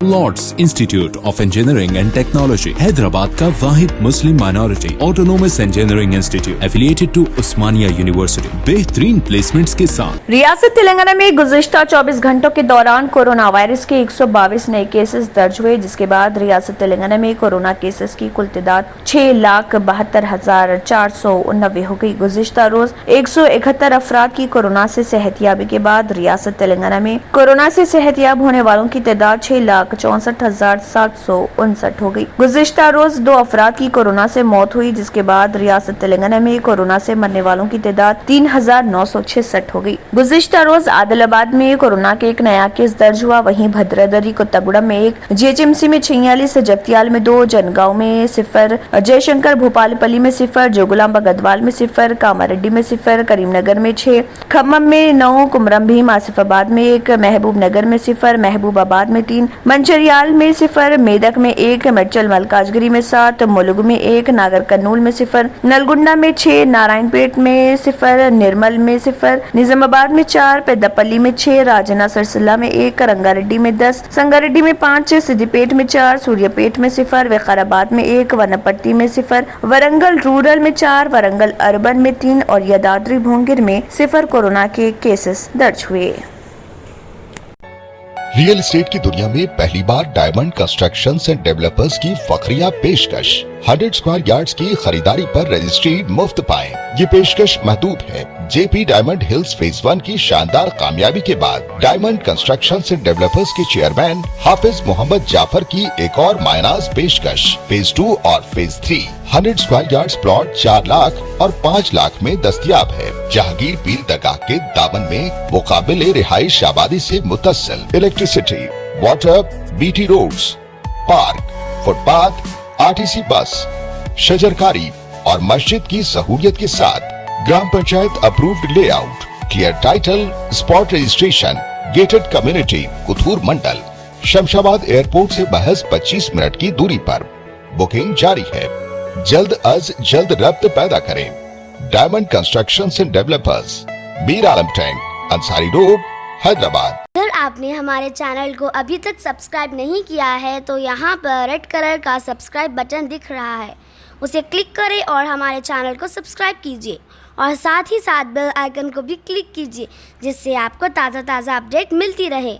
Lord's Institute of Engineering and Technology Hyderabad का वाहिद मुस्लिम minority autonomous engineering institute affiliated to Osmania University बेहतरीन placements के साथ। रियासत तेलंगाना में गुज़िश्ता 24 घंटों के दौरान कोरोना वायरस के 122 नए केसेस दर्ज हुए, जिसके बाद रियासत तेलंगाना में कोरोना केसेस की कुल तादाद 6,72,489 हो गई। गुज़िश्ता रोज 171 अफराद की कोरोना से सेहतियाबी के बाद रियासत तेलंगाना में कोरोना से सेहतियाब होने वालों की तादाद 6,64,759 हो गई। गुज़िश्ता रोज 2 अफराद की कोरोना से मौत हुई, जिसके बाद रियासत तेलंगाना में कोरोना से मरने वालों की तादाद 3,966 हो गई। गुज़िश्ता रोज आदिलाबाद में कोरोना के एक नया केस दर्ज हुआ, वहीं भद्रादरी कोत्तागुड़म में 1, जीएचएमसी में 46, जगतियाल में 2, जनगांव में 0, जयशंकर भोपालपल्ली में 0, जोगुलांबा गदवाल में 0, कामारेड्डी में 0, करीमनगर में 6, खम्मम में 9, कुमरम भीम आसिफाबाद में 1, महबूब नगर में 0, महबूबाबाद में 3, मंचरियाल में 0, मेदक में 1, मेडचल मलकाजगिरी में 7, मुलुगु में 1, नागर कन्नूल में 0, नलगुंडा में 6, नारायणपेट में 0, निर्मल में 0, निजामाबाद में 4, पेद्दापल्ली में 6, राजना सरसिल्ला में 1, रंगारेड्डी में 10, संगारेड्डी में 5, सिद्दीपेट में 4, सूर्यापेट में 0, विकाराबाद में 1, वनपट्टी में 0, वरंगल रूरल में 4, वरंगल अर्बन में 3 और यादाद्री भोंगिर में 0 कोरोना के केसेस दर्ज हुए। रियल एस्टेट की दुनिया में पहली बार डायमंड कंस्ट्रक्शंस एंड डेवलपर्स की फखरिया पेशकश 100 स्क्वायर यार्ड्स की खरीदारी पर रजिस्ट्री मुफ्त पाएं। ये पेशकश महदूद है। जेपी डायमंड हिल्स फेज 1 की शानदार कामयाबी के बाद डायमंड कंस्ट्रक्शंस एंड डेवलपर्स के चेयरमैन हाफिज मोहम्मद जाफर की एक और मायनाज पेशकश फेज 2 और phase 3 100 square yards plot 4 lakh और 5 लाख में दस्तयाब है। जहांगीर पीर दरगाह के दामन में मुकाबिले रिहाइश आबादी से मुतस्सिल electricity, water, BT roads, park, footpath, RTC bus, शजरकारी और मस्जिद की सहूलियत के साथ ग्राम panchayat approved layout, clear title, spot registration, gated community, Kothur mandal, Shamshabad airport से महज 25 मिनट की दूरी पर। बुकिंग जारी है। जल्द अज जल्द रब्त पैदा करें। Diamond constructions and developers, Mir Alam tank, Ansari road, Hyderabad. अगर आपने हमारे चैनल को अभी तक सब्सक्राइब नहीं किया है तो यहाँ पर रेड कलर का सब्सक्राइब बटन दिख रहा है, उसे क्लिक करें और हमारे चैनल को सब्सक्राइब कीजिए और साथ ही साथ बेल आइकन को भी क्लिक कीजिए, जिससे आपको ताज़ा अपडेट मिलती रहे।